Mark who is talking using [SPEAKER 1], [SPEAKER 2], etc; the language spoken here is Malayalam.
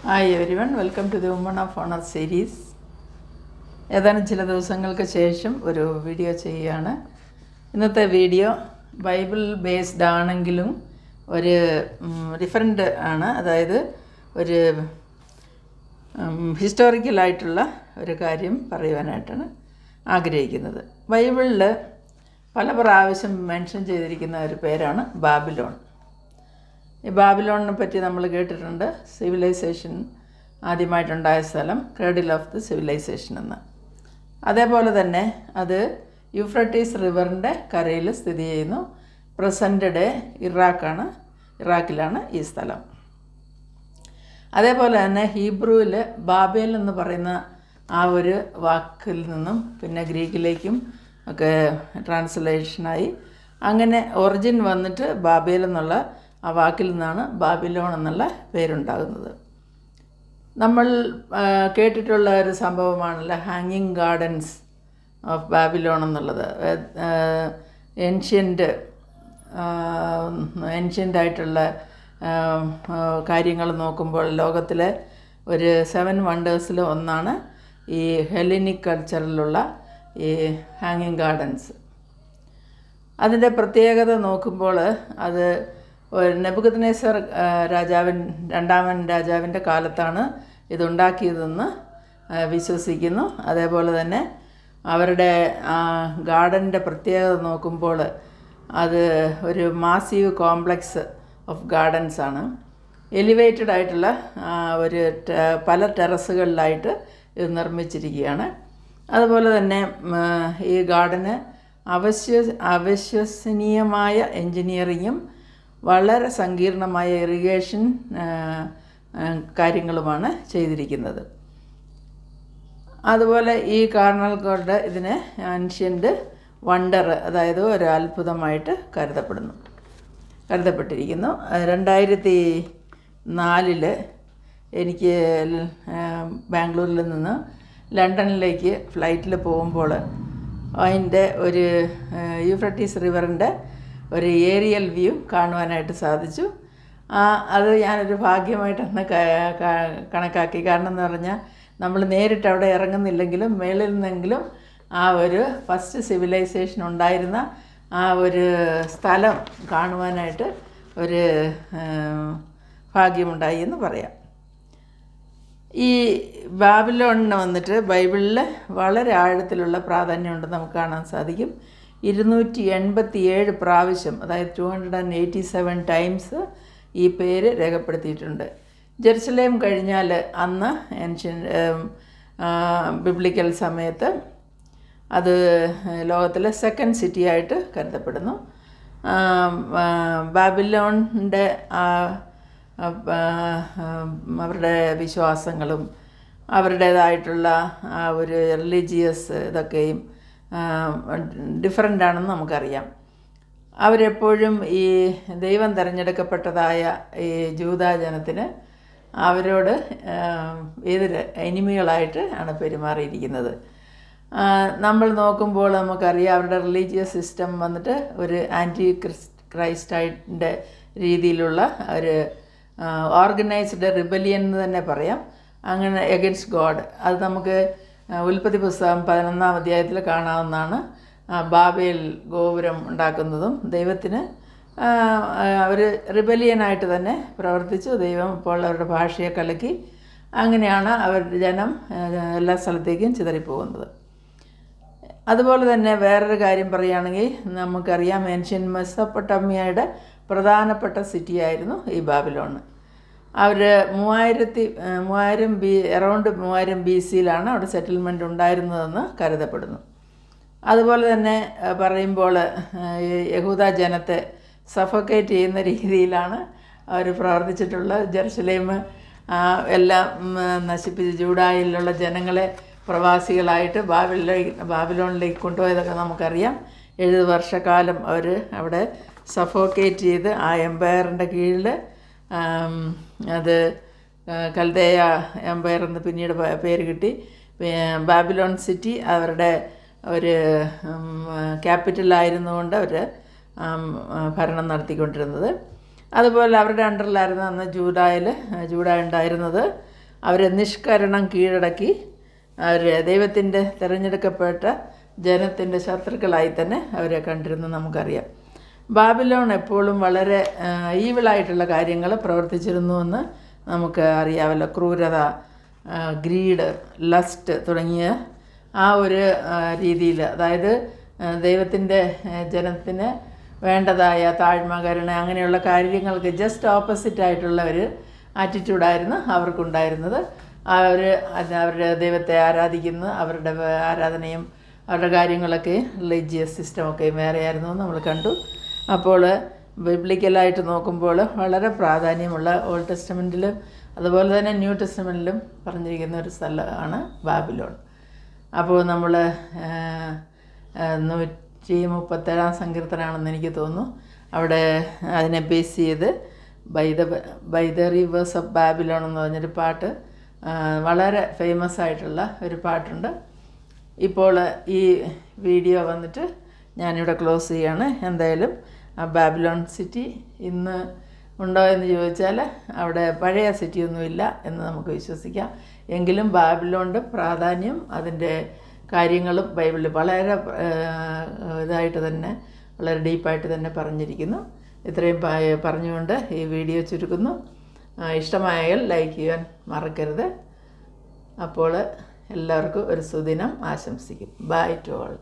[SPEAKER 1] Hi everyone, welcome to the woman of honour series. ഏതാനും ചില ദിവസങ്ങൾക്ക് ശേഷം ഒരു വീഡിയോ ചെയ്യുകയാണ്. ഇന്നത്തെ വീഡിയോ ബൈബിൾ ബേസ്ഡ് ആണെങ്കിലും ഒരു ഡിഫറെൻ്റ് ആണ്. അതായത് ഒരു ഹിസ്റ്റോറിക്കലായിട്ടുള്ള ഒരു കാര്യം പറയുവാനായിട്ടാണ് ആഗ്രഹിക്കുന്നത്. ബൈബിളിൽ പല പ്രാവശ്യം മെൻഷൻ ചെയ്തിരിക്കുന്ന ഒരു പേരാണ് ബാബിലോൺ. ഈ ബാബിലോണിനെ പറ്റി നമ്മൾ കേട്ടിട്ടുണ്ട്. സിവിലൈസേഷൻ ആദ്യമായിട്ടുണ്ടായ സ്ഥലം, ക്രേഡിൽ ഓഫ് ദി സിവിലൈസേഷൻ എന്ന്. അതേപോലെ തന്നെ അത് യൂഫ്രട്ടീസ് റിവറിൻ്റെ കരയിൽ സ്ഥിതി ചെയ്യുന്നു. പ്രസൻറ്റ് ഡേ ഇറാഖിലാണ് ഈ സ്ഥലം. അതേപോലെ തന്നെ ഹീബ്രുവിൽ ബാബേൽ എന്ന് പറയുന്ന ആ ഒരു വാക്കിൽ നിന്നും പിന്നെ ഗ്രീക്കിലേക്കും ഒക്കെ ട്രാൻസ്ലേഷനായി അങ്ങനെ ഒറിജിൻ വന്നിട്ട് ബാബേൽ എന്നുള്ള ആ വാക്കിൽ നിന്നാണ് ബാബിലോൺ എന്നുള്ള പേരുണ്ടാകുന്നത്. നമ്മൾ കേട്ടിട്ടുള്ള ഒരു സംഭവമാണല്ലോ ഹാങ്ങിങ് ഗാർഡൻസ് ഓഫ് ബാബിലോൺ എന്നുള്ളത്. ഏൻഷ്യൻ്റായിട്ടുള്ള കാര്യങ്ങൾ നോക്കുമ്പോൾ ലോകത്തിലെ ഒരു 7 വണ്ടേഴ്സിൽ ഒന്നാണ് ഈ ഹെലനിക് കൾച്ചറിലുള്ള ഈ ഹാങ്ങിങ് ഗാർഡൻസ്. അതിൻ്റെ പ്രത്യേകത നോക്കുമ്പോൾ അത് നെബൂഖദ്നേസർ രണ്ടാമൻ രാജാവിൻ്റെ കാലത്താണ് ഇതുണ്ടാക്കിയതെന്ന് വിശ്വസിക്കുന്നു. അതേപോലെ തന്നെ അവരുടെ ഗാർഡൻ്റെ പ്രത്യേകത നോക്കുമ്പോൾ അത് ഒരു മാസീവ് കോംപ്ലക്സ് ഓഫ് ഗാർഡൻസ് ആണ്. എലിവേറ്റഡ് ആയിട്ടുള്ള ഒരു പല ടെറസുകളിലായിട്ട് ഇത് നിർമ്മിച്ചിരിക്കുകയാണ്. അതുപോലെ തന്നെ ഈ ഗാർഡന് അവിശ്വസനീയമായ എൻജിനീയറിങ്ങും വളരെ സങ്കീർണമായ ഇറിഗേഷൻ കാര്യങ്ങളുമാണ് ചെയ്തിരിക്കുന്നത്. അതുപോലെ ഈ കാരണങ്ങൾ കൊണ്ട് ഇതിനെ ആൻഷ്യൻ്റ് വണ്ടർ, അതായത് ഒരു അത്ഭുതമായിട്ട് കരുതപ്പെട്ടിരിക്കുന്നു. 2004 എനിക്ക് ബാംഗ്ലൂരിൽ നിന്ന് ലണ്ടനിലേക്ക് ഫ്ലൈറ്റിൽ പോകുമ്പോൾ അതിൻ്റെ ഒരു യൂഫ്രട്ടീസ് റിവറിൻ്റെ ഒരു ഏരിയൽ വ്യൂ കാണുവാനായിട്ട് സാധിച്ചു. അത് ഞാനൊരു ഭാഗ്യമായിട്ടാണ് കണക്കാക്കി. കാരണം എന്ന് പറഞ്ഞാൽ നമ്മൾ നേരിട്ട് അവിടെ ഇറങ്ങുന്നില്ലെങ്കിലും മേളിൽ നിന്നെങ്കിലും ആ ഒരു ഫസ്റ്റ് സിവിലൈസേഷൻ ഉണ്ടായിരുന്ന ആ ഒരു സ്ഥലം കാണുവാനായിട്ട് ഒരു ഭാഗ്യമുണ്ടായി എന്ന് പറയാം. ഈ ബാബിലോണിന് വന്നിട്ട് ബൈബിളിൽ വളരെ ആഴത്തിലുള്ള പ്രാധാന്യമുണ്ടെന്ന് നമുക്ക് കാണാൻ സാധിക്കും. 287 പ്രാവശ്യം, അതായത് 287 ടൈംസ് ഈ പേര് രേഖപ്പെടുത്തിയിട്ടുണ്ട്. ജെറുസലേം കഴിഞ്ഞാൽ അന്ന് ബിബ്ലിക്കൽ സമയത്ത് അത് ലോകത്തിലെ സെക്കൻഡ് സിറ്റി ആയിട്ട് കരുതപ്പെടുന്നു. ബാബിലോണിൻ്റെ അവരുടെ വിശ്വാസങ്ങളും അവരുടേതായിട്ടുള്ള ആ ഒരു റിലീജിയസ് ഇതൊക്കെയും ഡിഫറൻ്റ് ആണെന്ന് നമുക്കറിയാം. അവരെപ്പോഴും ഈ ദൈവം തിരഞ്ഞെടുക്കപ്പെട്ടതായ ഈ ജൂദാജനത്തിന് അവരോട് എനിമികളായിട്ട് ആണ് പെരുമാറിയിരിക്കുന്നത്. നമ്മൾ നോക്കുമ്പോൾ നമുക്കറിയാം അവരുടെ റിലീജിയസ് സിസ്റ്റം വന്നിട്ട് ഒരു ആൻറ്റി ക്രൈസ്റ്റായിൻ്റെ രീതിയിലുള്ള ഒരു ഓർഗനൈസ്ഡ് റിബലിയൻ എന്ന് തന്നെ പറയാം. അങ്ങനെ എഗൻസ്റ്റ് ഗോഡ്. അത് നമുക്ക് ഉൽപ്പത്തി പുസ്തകം 11-ാം അധ്യായത്തിൽ കാണാവുന്നതാണ്. ബാബേൽ ഗോപുരം ഉണ്ടാക്കുന്നതും ദൈവത്തിന് അവർ റിബലിയനായിട്ട് തന്നെ പ്രവർത്തിച്ചു. ദൈവം ഇപ്പോൾ അവരുടെ ഭാഷയെ കലക്കി. അങ്ങനെയാണ് അവരുടെ ജനം എല്ലാ സ്ഥലത്തേക്കും ചിതറിപ്പോകുന്നത്. അതുപോലെ തന്നെ വേറൊരു കാര്യം പറയുകയാണെങ്കിൽ നമുക്കറിയാം ഏൻഷ്യൻ മെസൊപ്പൊട്ടാമിയയുടെ പ്രധാനപ്പെട്ട സിറ്റിയായിരുന്നു ഈ ബാബിലോൺ. അവർ 3000 BC അവിടെ സെറ്റിൽമെൻറ്റ് ഉണ്ടായിരുന്നതെന്ന് കരുതപ്പെടുന്നു. അതുപോലെ തന്നെ പറയുമ്പോൾ യഹൂദ ജനത്തെ സഫോക്കേറ്റ് ചെയ്യുന്ന രീതിയിലാണ് അവർ പ്രവർത്തിച്ചിട്ടുള്ളത്. ജെറുസലേം എല്ലാം നശിപ്പിച്ച് ജൂഡായിലുള്ള ജനങ്ങളെ പ്രവാസികളായിട്ട് ബാബിലോണിലേക്ക് കൊണ്ടുപോയതൊക്കെ നമുക്കറിയാം. 70 വർഷക്കാലം അവർ അവിടെ സഫോക്കേറ്റ് ചെയ്ത് ആ എംപയറിൻ്റെ കീഴിൽ അത് കൽദേയ എംപയർ എന്ന് പിന്നീട് പേര് കിട്ടി. ബാബിലോൺ സിറ്റി അവരുടെ ഒരു ക്യാപിറ്റലായിരുന്നുകൊണ്ട് അവർ ഭരണം നടത്തിക്കൊണ്ടിരുന്നത്. അതുപോലെ അവരുടെ അണ്ടറിലായിരുന്നു അന്ന് ജൂഡ ഉണ്ടായിരുന്നത്. അവരെ നിഷ്കരണം കീഴടക്കി അവർ ദൈവത്തിൻ്റെ തിരഞ്ഞെടുക്കപ്പെട്ട ജനത്തിൻ്റെ ശത്രുക്കളായി തന്നെ അവരെ കണ്ടിരുന്നു നമുക്കറിയാം. ബാബിലോൺ എപ്പോഴും വളരെ ഈവിളായിട്ടുള്ള കാര്യങ്ങൾ പ്രവർത്തിച്ചിരുന്നുവെന്ന് നമുക്ക് അറിയാമല്ലോ. ക്രൂരത, ഗ്രീഡ്, ലസ്റ്റ് തുടങ്ങിയ ആ ഒരു രീതിയിൽ, അതായത് ദൈവത്തിൻ്റെ ജനത്തിന് വേണ്ടതായ താഴ്മ, കരുണ അങ്ങനെയുള്ള കാര്യങ്ങൾക്ക് ജസ്റ്റ് ഓപ്പോസിറ്റായിട്ടുള്ള ഒരു ആറ്റിറ്റ്യൂഡായിരുന്നു അവർക്കുണ്ടായിരുന്നത്. അവരുടെ ദൈവത്തെ ആരാധിക്കുന്ന അവരുടെ ആരാധനയും അവരുടെ കാര്യങ്ങളൊക്കെ റിലീജിയസ് സിസ്റ്റമൊക്കെ വേറെയായിരുന്നു നമ്മൾ കണ്ടു. അപ്പോൾ ബിബ്ലിക്കലായിട്ട് നോക്കുമ്പോൾ വളരെ പ്രാധാന്യമുള്ള ഓൾഡ് ടെസ്റ്റമെൻറ്റിലും അതുപോലെ തന്നെ ന്യൂ ടെസ്റ്റമെൻറ്റിലും പറഞ്ഞിരിക്കുന്ന ഒരു സ്ഥലമാണ് ബാബിലോൺ. അപ്പോൾ നമ്മൾ 137 സങ്കീർത്തനാണെന്ന് എനിക്ക് തോന്നുന്നു. അവിടെ അതിനെ ബേസ് ചെയ്ത് by the rivers of Babylon എന്ന് പറഞ്ഞൊരു പാട്ട്, വളരെ ഫേമസ് ആയിട്ടുള്ള ഒരു പാട്ടുണ്ട്. ഇപ്പോൾ ഈ വീഡിയോ വന്നിട്ട് ഞാനിവിടെ ക്ലോസ് ചെയ്യാണ്. എന്തായാലും ബാബിലോൺ സിറ്റി ഇന്ന് ഉണ്ടോ എന്ന് ചോദിച്ചാൽ അവിടെ പഴയ സിറ്റിയൊന്നുമില്ല എന്ന് നമുക്ക് വിശ്വസിക്കാം. എങ്കിലും ബാബിലോണിൻ്റെ പ്രാധാന്യം, അതിൻ്റെ കാര്യങ്ങളും ബൈബിളിൽ വളരെ ഇതായിട്ട് തന്നെ, വളരെ ഡീപ്പായിട്ട് തന്നെ പറഞ്ഞിരിക്കുന്നു. ഇത്രയും പറഞ്ഞുകൊണ്ട് ഈ വീഡിയോ ചുരുക്കുന്നു. ഇഷ്ടമായാൽ ലൈക്ക് ചെയ്യാൻ മറക്കരുത്. അപ്പോൾ എല്ലാവർക്കും ഒരു സുദിനം ആശംസിക്കും. Bye to all.